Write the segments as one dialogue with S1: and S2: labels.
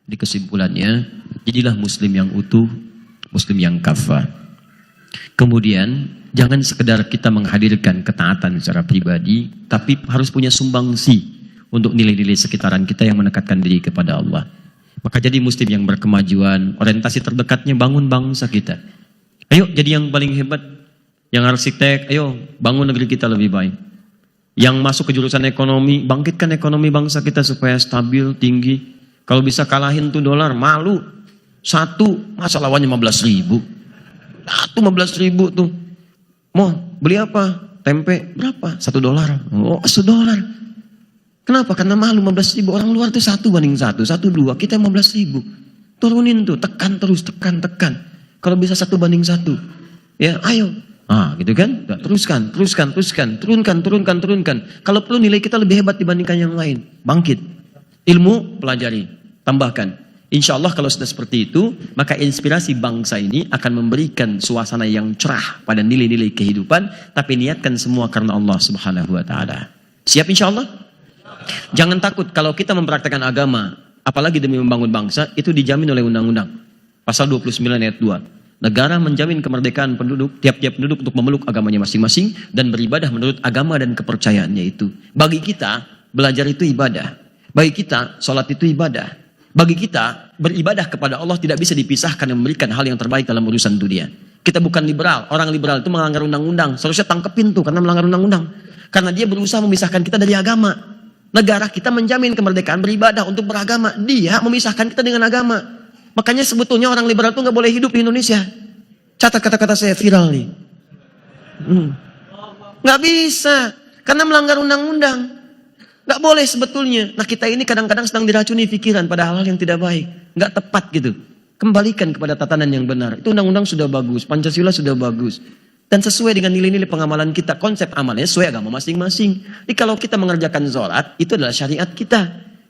S1: Di kesimpulannya, jadilah muslim yang utuh, muslim yang kafah. Kemudian, jangan sekedar kita menghadirkan ketaatan secara pribadi, tapi harus punya sumbangsi untuk nilai-nilai sekitaran kita yang mendekatkan diri kepada Allah. Maka jadi muslim yang berkemajuan, orientasi terdekatnya bangun bangsa kita. Ayo jadi yang paling hebat, yang arsitek, ayo bangun negeri kita lebih baik. Yang masuk ke jurusan ekonomi, bangkitkan ekonomi bangsa kita supaya stabil, tinggi. Kalau bisa kalahin tuh dolar, malu. Satu, masa lawannya 15.000. Satu 15.000 tuh. Mau beli apa? Tempe berapa? $1. Oh, $1. Kenapa? Karena malu 15.000. Orang luar tuh 1 banding 1, 1, 2. Kita 15.000. Turunin tuh, tekan terus, tekan. Kalau bisa 1 banding 1. Ya, ayo. Gitu kan? Teruskan. Turunkan. Kalau perlu nilai kita lebih hebat dibandingkan yang lain. Bangkit. Ilmu, pelajari. Tambahkan. Insya Allah kalau sudah seperti itu, maka inspirasi bangsa ini akan memberikan suasana yang cerah pada nilai-nilai kehidupan, tapi niatkan semua karena Allah Subhanahu wa Ta'ala. Siap insya Allah? Jangan takut kalau kita mempraktekkan agama, apalagi demi membangun bangsa, itu dijamin oleh undang-undang. Pasal 29 ayat 2. Negara menjamin kemerdekaan penduduk, tiap-tiap penduduk untuk memeluk agamanya masing-masing dan beribadah menurut agama dan kepercayaannya itu. Bagi kita, belajar itu ibadah. Bagi kita, sholat itu ibadah. Bagi kita, beribadah kepada Allah tidak bisa dipisahkan dan memberikan hal yang terbaik dalam urusan dunia. Kita bukan liberal. Orang liberal itu melanggar undang-undang. Seharusnya tangkepin tuh karena melanggar undang-undang. Karena dia berusaha memisahkan kita dari agama. Negara kita menjamin kemerdekaan beribadah untuk beragama. Dia memisahkan kita dengan agama. Makanya sebetulnya orang liberal itu nggak boleh hidup di Indonesia. Catat kata-kata saya viral nih. Nggak bisa. Karena melanggar undang-undang. Nggak boleh sebetulnya. Nah kita ini kadang-kadang sedang diracuni pikiran pada hal-hal yang tidak baik. Nggak tepat gitu. Kembalikan kepada tatanan yang benar. Itu undang-undang sudah bagus. Pancasila sudah bagus. Dan sesuai dengan nilai-nilai pengamalan kita. Konsep amalnya sesuai agama masing-masing. Jadi kalau kita mengerjakan sholat, itu adalah syariat kita.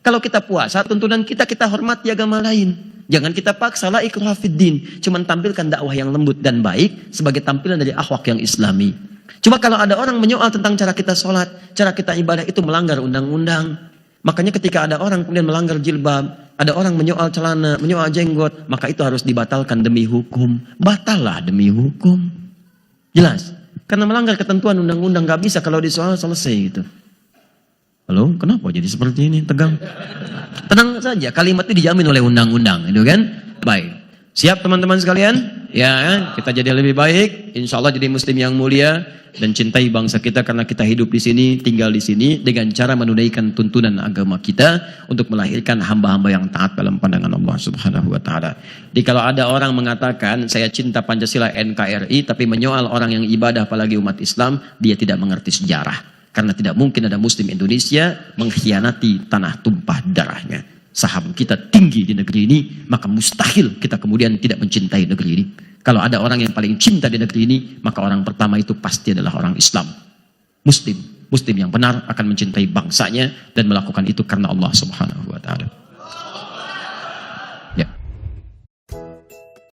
S1: Kalau kita puasa, tuntunan kita hormati agama lain. Jangan kita paksa la ikraha fiddin. Cuman tampilkan dakwah yang lembut dan baik sebagai tampilan dari akhlak yang islami. Cuma kalau ada orang menyoal tentang cara kita sholat, cara kita ibadah, itu melanggar undang-undang. Makanya ketika ada orang kemudian melanggar jilbab, ada orang menyoal celana, menyoal jenggot, maka itu harus dibatalkan demi hukum. Batallah demi hukum. Jelas? Karena melanggar ketentuan undang-undang gak bisa kalau disoal selesai gitu. Halo, kenapa jadi seperti ini? Tegang. Tenang saja, kalimat itu dijamin oleh undang-undang, itu kan? Baik. Siap teman-teman sekalian? Ya, kita jadi lebih baik. Insya Allah jadi muslim yang mulia dan cintai bangsa kita karena kita hidup di sini, tinggal di sini dengan cara menunaikan tuntunan agama kita untuk melahirkan hamba-hamba yang taat dalam pandangan Allah Subhanahu wa Ta'ala. Jadi kalau ada orang mengatakan saya cinta Pancasila NKRI tapi menyoal orang yang ibadah apalagi umat Islam, dia tidak mengerti sejarah. Karena tidak mungkin ada muslim Indonesia mengkhianati tanah tumpah darahnya. Saham kita tinggi di negeri ini, maka mustahil kita kemudian tidak mencintai negeri ini. Kalau ada orang yang paling cinta di negeri ini, maka orang pertama itu pasti adalah orang Islam. Muslim yang benar akan mencintai bangsanya dan melakukan itu karena Allah Subhanahu wa Ta'ala.